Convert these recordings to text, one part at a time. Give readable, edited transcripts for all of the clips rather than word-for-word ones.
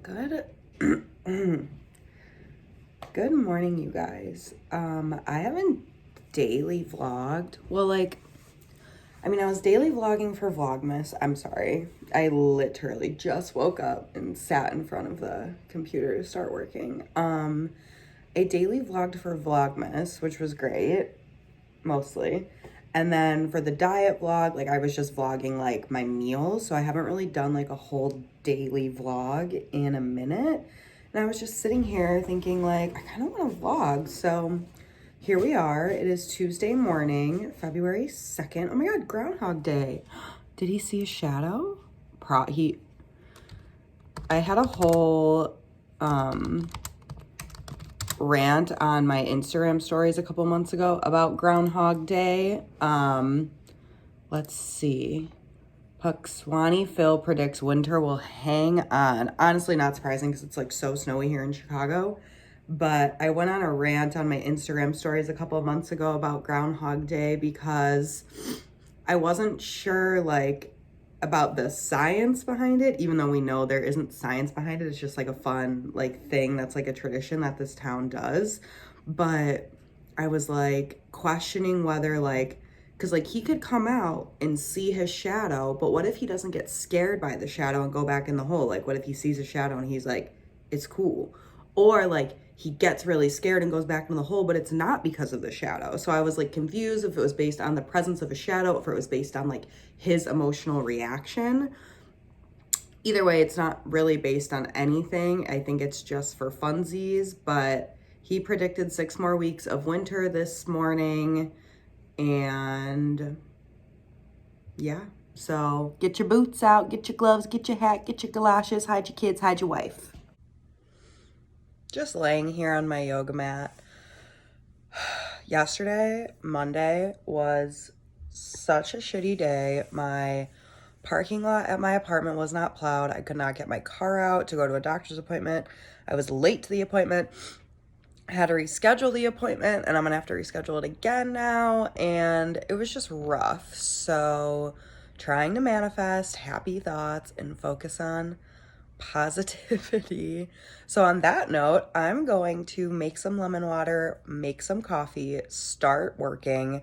Good. Good morning, you guys. I haven't daily vlogged. Well, I was daily vlogging for Vlogmas. I'm sorry. I literally just woke up and sat in front of the computer to start working. I daily vlogged for Vlogmas, which was great, mostly. And then for the diet vlog, I was just vlogging my meals. So I haven't really done a whole daily vlog in a minute. And I was just sitting here thinking I kind of want to vlog. So here we are. It is Tuesday morning, February 2nd. Oh my God, Groundhog Day. Did he see a shadow? I had a whole rant on my Instagram stories a couple months ago about Groundhog Day. Let's see. Puxwani Phil predicts winter will hang on. Honestly, not surprising because it's so snowy here in Chicago. But I went on a rant on my Instagram stories a couple of months ago about Groundhog Day because I wasn't sure about the science behind it, even though we know there isn't science behind it. It's just a fun thing that's a tradition that this town does. But I was questioning whether because he could come out and see his shadow, but what if he doesn't get scared by the shadow and go back in the hole? What if he sees a shadow and he's it's cool? Or he gets really scared and goes back in the hole, but it's not because of the shadow. So I was confused if it was based on the presence of a shadow, if it was based on his emotional reaction. Either way, it's not really based on anything. I think it's just for funsies, but he predicted 6 more weeks of winter this morning. And yeah, so get your boots out, get your gloves, get your hat, get your galoshes, hide your kids, hide your wife. Just laying here on my yoga mat. Yesterday, Monday, was such a shitty day. My parking lot at my apartment was not plowed. I could not get my car out to go to a doctor's appointment. I was late to the appointment. I had to reschedule the appointment, and I'm gonna have to reschedule it again now, and it was just rough. So trying to manifest happy thoughts and focus on positivity. So on that note, I'm going to make some lemon water, make some coffee, start working,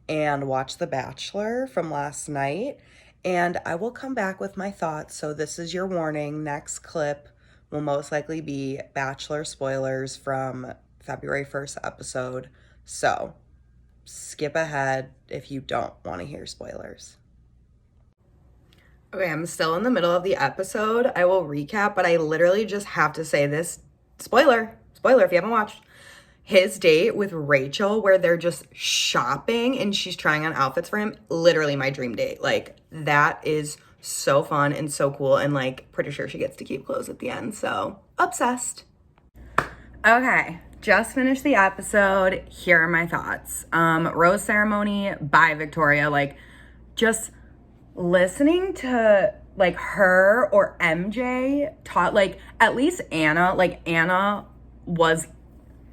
and watch The Bachelor from last night, and I will come back with my thoughts. So this is your warning. Next clip will most likely be Bachelor spoilers from February 1st episode. So skip ahead if you don't want to hear spoilers. Okay, I'm still in the middle of the episode. I will recap, but I literally just have to say this. Spoiler if you haven't watched. His date with Rachel, where they're just shopping and she's trying on outfits for him. Literally my dream date. That is so fun and so cool. And pretty sure she gets to keep clothes at the end. So obsessed. Okay, just finished the episode. Here are my thoughts. Rose ceremony by Victoria. Just listening to her or MJ taught at least Anna, Anna was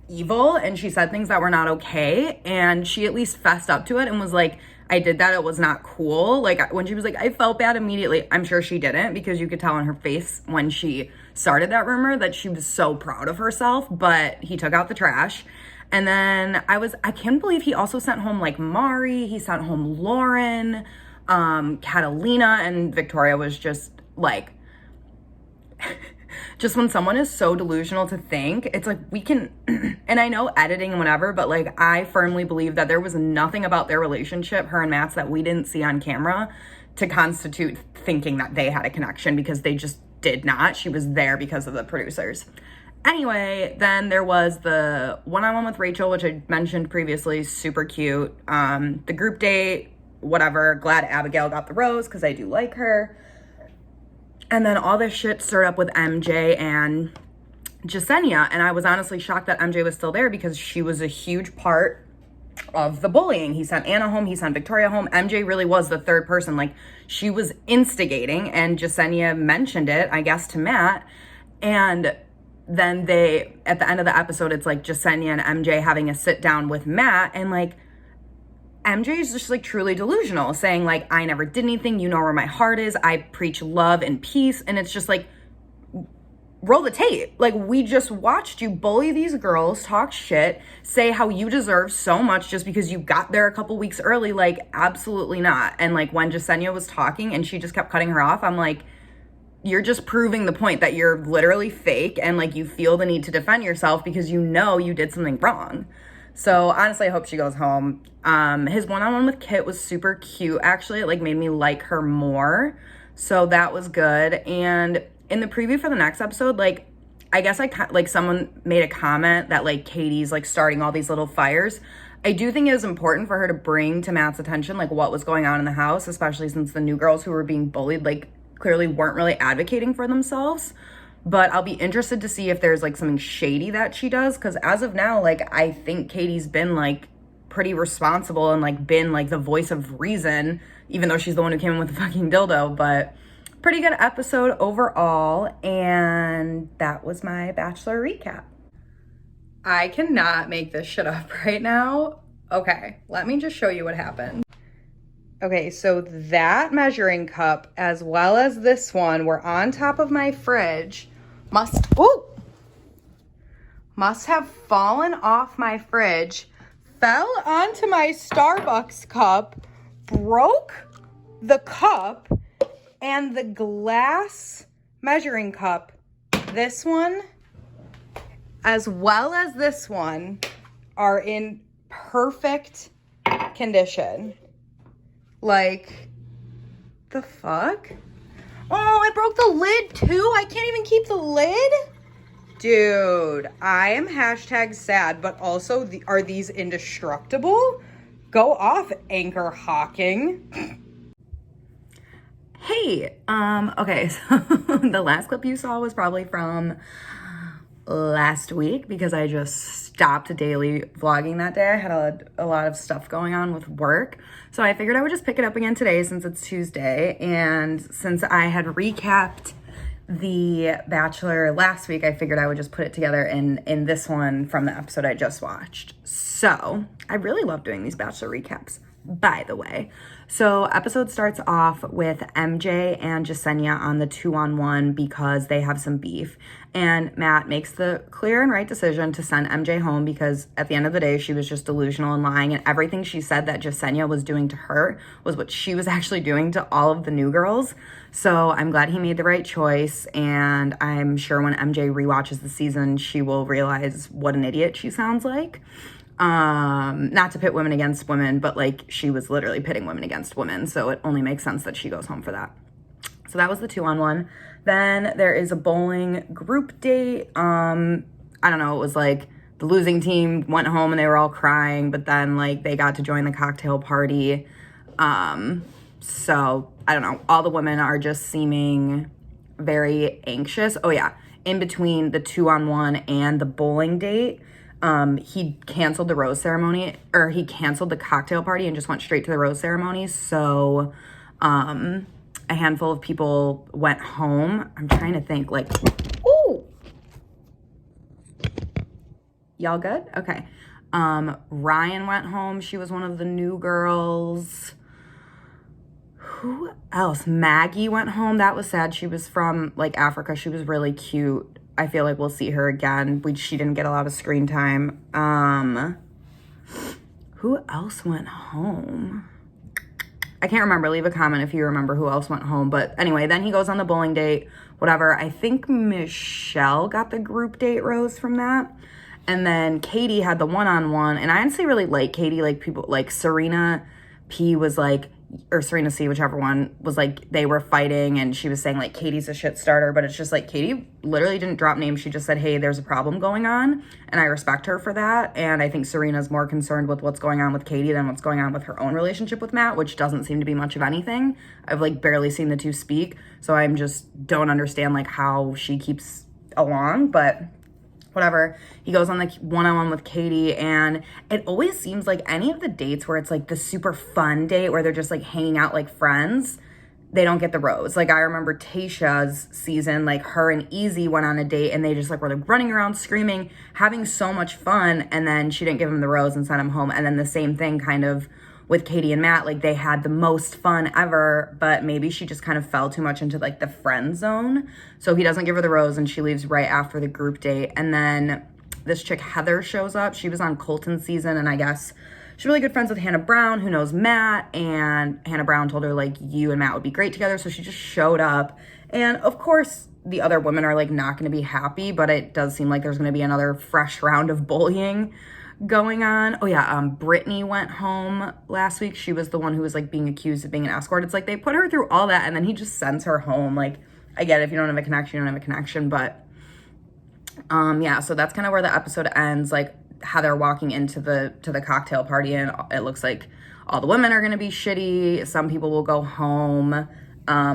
evil and she said things that were not okay, and she at least fessed up to it and was I did that, it was not cool. When she was I felt bad immediately, I'm sure she didn't, because you could tell on her face when she started that rumor that she was so proud of herself, but he took out the trash. And then I can't believe he also sent home Mari, he sent home Lauren, Catalina, and Victoria was just just when someone is so delusional to think, it's we can, and I know editing and whatever, but I firmly believe that there was nothing about their relationship, her and Matt's, that we didn't see on camera to constitute thinking that they had a connection, because they just did not. She was there because of the producers. Anyway, then there was the one-on-one with Rachel, which I mentioned previously, super cute. The group date, whatever, glad Abigail got the rose because I do like her. And then all this shit stirred up with MJ and Jasenia, and I was honestly shocked that MJ was still there because she was a huge part of the bullying. He sent Anna home, he sent Victoria home. MJ really was the third person. She was instigating, and Jasenia mentioned it, I guess, to Matt. And then they, at the end of the episode, it's Jasenia and MJ having a sit down with Matt, and MJ is just truly delusional, saying I never did anything, you know where my heart is, I preach love and peace. And it's just roll the tape. Like, we just watched you bully these girls, talk shit, say how you deserve so much just because you got there a couple weeks early. Like, absolutely not. And like, when Jasenia was talking and she just kept cutting her off, I'm like, you're just proving the point that you're literally fake and like you feel the need to defend yourself because you know you did something wrong. So honestly, I hope she goes home. His one-on-one with Kit was super cute. Actually, it like made me like her more. So that was good. And in the preview for the next episode, like, I guess like someone made a comment that like Katie's like starting all these little fires. I do think it was important for her to bring to Matt's attention like what was going on in the house, especially since the new girls who were being bullied like clearly weren't really advocating for themselves. But I'll be interested to see if there's like something shady that she does, because as of now, like, I think Katie's been like pretty responsible and like been like the voice of reason, even though she's the one who came in with the fucking dildo. But pretty good episode overall, and that was my Bachelor recap. I cannot make this shit up right now. Okay, let me just show you what happened. Okay, so that measuring cup, as well as this one, were on top of my fridge. Must have fallen off my fridge, fell onto my Starbucks cup, broke the cup, and the glass measuring cup, this one, as well as this one, are in perfect condition. Like, the fuck? Oh, I broke the lid too? I can't even keep the lid? Dude, I am hashtag sad, but also, are these indestructible? Go off, Anchor Hawking. Hey, okay, so the last clip you saw was probably from last week because I just stopped daily vlogging that day. I had a lot of stuff going on with work. So I figured I would just pick it up again today since it's Tuesday. And since I had recapped the Bachelor last week, I figured I would just put it together in this one from the episode I just watched. So I really love doing these Bachelor recaps, by the way. So episode starts off with MJ and Jasenia on the 2-on-1 because they have some beef. And Matt makes the clear and right decision to send MJ home because at the end of the day, she was just delusional and lying. And everything she said that Jasenia was doing to her was what she was actually doing to all of the new girls. So I'm glad he made the right choice. And I'm sure when MJ rewatches the season, she will realize what an idiot she sounds like. Not to pit women against women, but like she was literally pitting women against women. So it only makes sense that she goes home for that. So that was the 2-on-1. Then there is a bowling group date. I don't know. It was like the losing team went home and they were all crying, but then like they got to join the cocktail party. So I don't know. All the women are just seeming very anxious. Oh yeah. In between the 2-on-1 and the bowling date, he canceled the rose ceremony, or he canceled the cocktail party and just went straight to the rose ceremony. So, a handful of people went home. I'm trying to think, like, ooh, y'all good? Okay. Ryan went home. She was one of the new girls. Who else? Maggie went home. That was sad. She was from like Africa. She was really cute. I feel like we'll see her again. She didn't get a lot of screen time. Who else went home? I can't remember. Leave a comment if you remember who else went home. But anyway, then he goes on the bowling date, whatever. I think Michelle got the group date rose from that. And then Katie had the 1-on-1. And I honestly really like Katie. Like people like Serena P was like, or Serena C, whichever one, was like, they were fighting and she was saying like Katie's a shit starter, but it's just like Katie literally didn't drop names. She just said, hey, there's a problem going on, and I respect her for that. And I think Serena's more concerned with what's going on with Katie than what's going on with her own relationship with Matt, which doesn't seem to be much of anything. I've like barely seen the two speak, so I'm just don't understand like how she keeps along, but whatever. He goes on the 1-on-1 with Katie, and it always seems like any of the dates where it's like the super fun date where they're just like hanging out like friends, they don't get the rose. Like I remember Tayshia's season, like her and Easy went on a date and they just like were like running around screaming, having so much fun, and then she didn't give him the rose and sent him home. And then the same thing kind of with Katie and Matt, like they had the most fun ever, but maybe she just kind of fell too much into like the friend zone. So he doesn't give her the rose and she leaves right after the group date. And then this chick Heather shows up. She was on Colton's season, and I guess she's really good friends with Hannah Brown, who knows Matt, and Hannah Brown told her like you and Matt would be great together. So she just showed up. And of course the other women are like not going to be happy, but it does seem like there's going to be another fresh round of bullying going on. Oh yeah, Brittany went home last week. She was the one who was like being accused of being an escort. It's like they put her through all that and then he just sends her home. Like, I get it, if you don't have a connection, you don't have a connection, but yeah, so that's kind of where the episode ends. Like Heather walking into the cocktail party, and it looks like all the women are gonna be shitty. Some people will go home.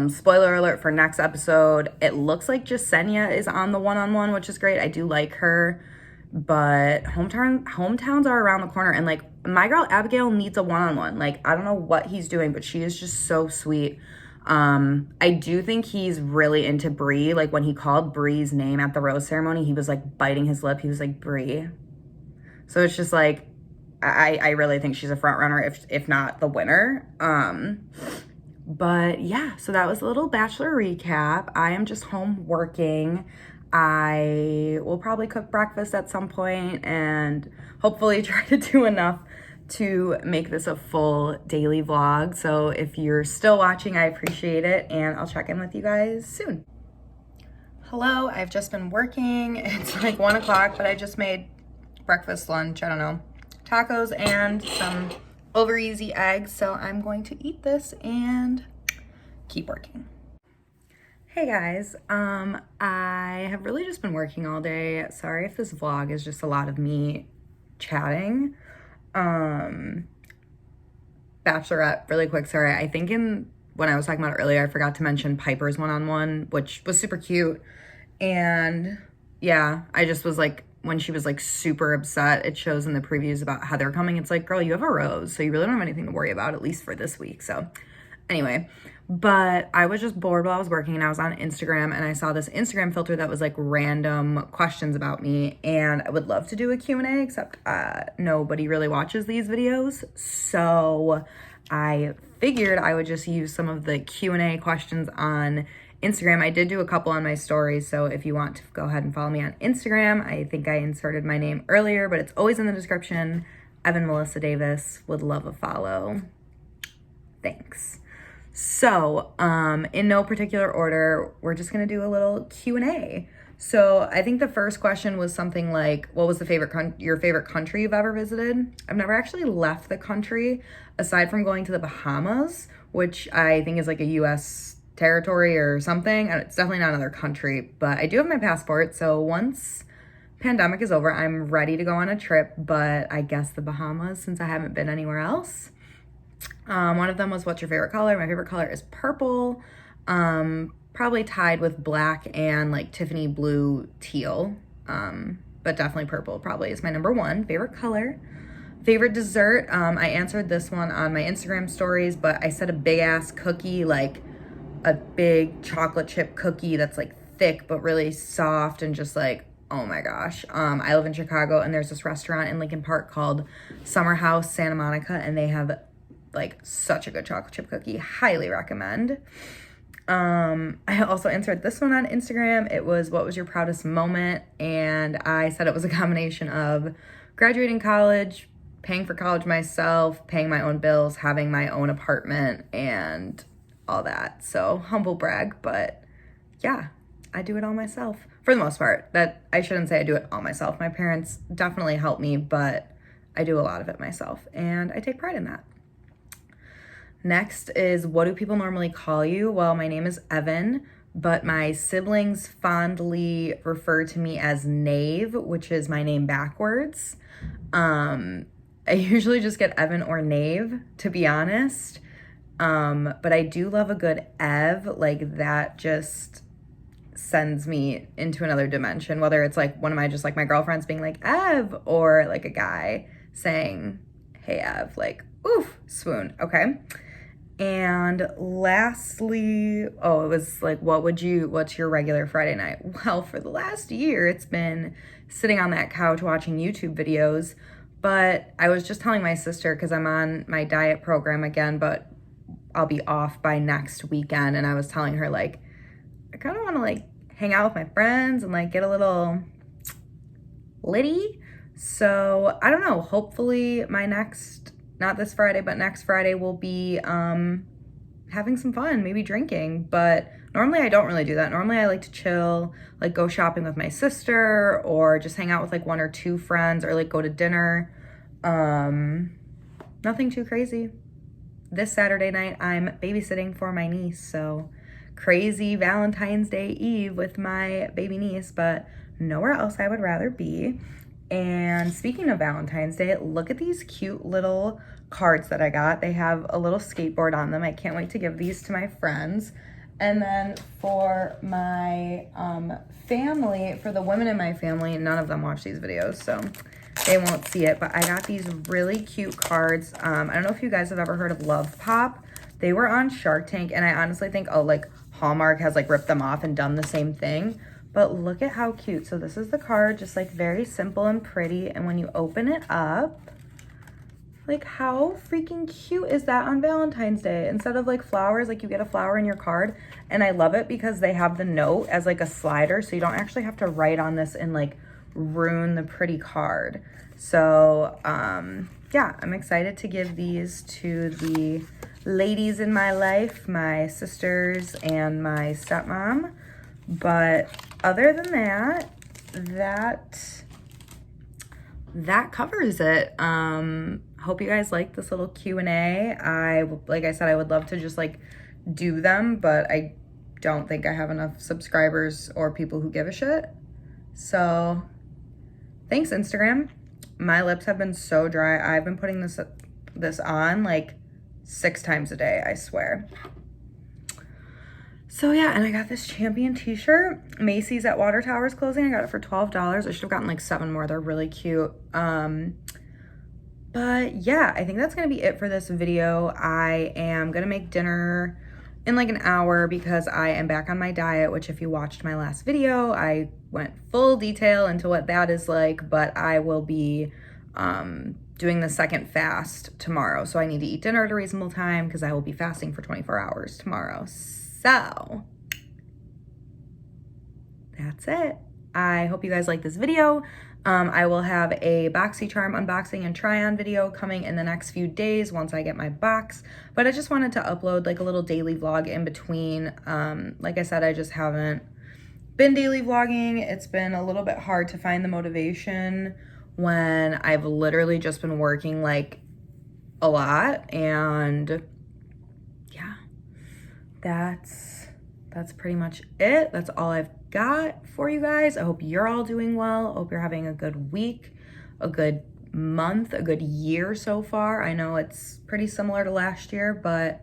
Spoiler alert for next episode, it looks like Jasenia is on the one-on-one, which is great. I do like her. But hometowns are around the corner, and like my girl Abigail needs a one-on-one. Like I don't know what he's doing, but she is just so sweet. I do think he's really into Bree. Like when he called Bree's name at the rose ceremony, he was like biting his lip. He was like, Bree. So it's just like I really think she's a front runner, if not the winner. But yeah, so that was a little Bachelor recap. I am just home working. I will probably cook breakfast at some point and hopefully try to do enough to make this a full daily vlog. So if you're still watching, I appreciate it, and I'll check in with you guys soon. Hello, I've just been working. It's like 1 o'clock, but I just made breakfast, lunch, I don't know, tacos and some over easy eggs. So I'm going to eat this and keep working. Hey guys, I have really just been working all day. Sorry if this vlog is just a lot of me chatting. Bachelorette, really quick, sorry. I think when I was talking about it earlier, I forgot to mention Piper's one-on-one, which was super cute. And yeah, I just was like, when she was like super upset, it shows in the previews about Heather coming. It's like, girl, you have a rose, so you really don't have anything to worry about, at least for this week. So anyway, but I was just bored while I was working, and I was on Instagram and I saw this Instagram filter that was like random questions about me, and I would love to do a Q&A, except nobody really watches these videos. So I figured I would just use some of the Q&A questions on Instagram. I did do a couple on my stories, so if you want to go ahead and follow me on Instagram, I think I inserted my name earlier, but it's always in the description. Evan Melissa Davis, would love a follow. Thanks. So, in no particular order, we're just gonna do a little Q&A. So I think the first question was something like, what was your favorite country you've ever visited? I've never actually left the country, aside from going to the Bahamas, which I think is like a US territory or something. And it's definitely not another country, but I do have my passport. So once pandemic is over, I'm ready to go on a trip, but I guess the Bahamas, since I haven't been anywhere else. One of them was, what's your favorite color? My favorite color is purple, probably tied with black and like Tiffany blue teal, but definitely purple probably is my number one favorite color. Favorite dessert, I answered this one on my Instagram stories, but I said a big ass cookie, like a big chocolate chip cookie that's like thick but really soft and just like, oh my gosh. I live in Chicago, and there's this restaurant in Lincoln Park called Summer House Santa Monica, and they have like such a good chocolate chip cookie. Highly recommend. I also answered this one on Instagram. It was, what was your proudest moment? And I said it was a combination of graduating college, paying for college myself, paying my own bills, having my own apartment, and all that. So humble brag, but yeah, I do it all myself for the most part. That I shouldn't say I do it all myself. My parents definitely help me, but I do a lot of it myself, and I take pride in that. Next is, what do people normally call you? Well, my name is Evan, but my siblings fondly refer to me as Nave, which is my name backwards. I usually just get Evan or Nave, to be honest. But I do love a good Ev. Like that just sends me into another dimension, whether it's like one of my girlfriends being like Ev, or like a guy saying, hey Ev, like, oof, swoon. Okay. And lastly, it was like, what's your regular Friday night? Well, for the last year, it's been sitting on that couch watching YouTube videos, But I was just telling my sister, because I'm on my diet program again, but I'll be off by next weekend. And I was telling her, like, I kind of want to, like, hang out with my friends and, like, get a little litty. So I don't know. Hopefully my next, not this Friday, but next Friday will be having some fun, maybe drinking. But normally I don't really do that. Normally I like to chill, like go shopping with my sister or just hang out with like 1 or 2 friends or like go to dinner. Nothing too crazy. This Saturday night I'm babysitting for my niece, so crazy Valentine's Day Eve with my baby niece, but nowhere else I would rather be. And speaking of Valentine's Day, look at these cute little cards that I got. They have a little skateboard on them. I can't wait to give these to my friends. And then for my family, for the women in my family, none of them watch these videos, so they won't see it, but I got these really cute cards. I don't know if you guys have ever heard of Love Pop. They were on Shark Tank, and I honestly think, oh, like Hallmark has like ripped them off and done the same thing. But look at how cute. So this is the card, just like very simple and pretty. And when you open it up, like how freaking cute is that on Valentine's Day? Instead of like flowers, like you get a flower in your card. And I love it because they have the note as like a slider. So you don't actually have to write on this and like ruin the pretty card. So yeah, I'm excited to give these to the ladies in my life, my sisters and my stepmom. But other than that, that covers it. Hope you guys like this little Q&A. Like I said, I would love to just like do them, but I don't think I have enough subscribers or people who give a shit. So thanks, Instagram. My lips have been so dry. I've been putting this on like 6 times a day, I swear. So yeah, and I got this Champion t-shirt. Macy's at Water Tower is closing. I got it for $12. I should have gotten like 7 more. They're really cute. But yeah, I think that's gonna be it for this video. I am gonna make dinner in like an hour because I am back on my diet, which if you watched my last video, I went full detail into what that is like, but I will be doing the second fast tomorrow. So I need to eat dinner at a reasonable time because I will be fasting for 24 hours tomorrow. So that's it. I hope you guys like this video. I will have a BoxyCharm unboxing and try on video coming in the next few days once I get my box. But I just wanted to upload like a little daily vlog in between. Like I said, I just haven't been daily vlogging. It's been a little bit hard to find the motivation when I've literally just been working like a lot. And yeah, that's pretty much it. That's all I've got for you guys. I hope you're all doing well. I hope you're having a good week, a good month, a good year so far. I know it's pretty similar to last year, but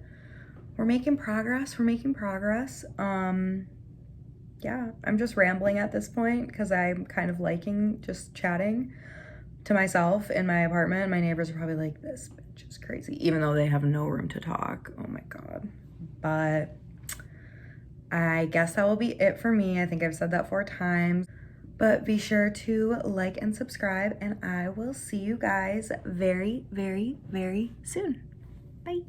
we're making progress. We're making progress. Yeah, I'm just rambling at this point because I'm kind of liking just chatting to myself in my apartment. My neighbors are probably like, this bitch is crazy, even though they have no room to talk. Oh my God. But I guess that will be it for me. I think I've said that 4 times, but be sure to like and subscribe, and I will see you guys very, very, very soon. Bye.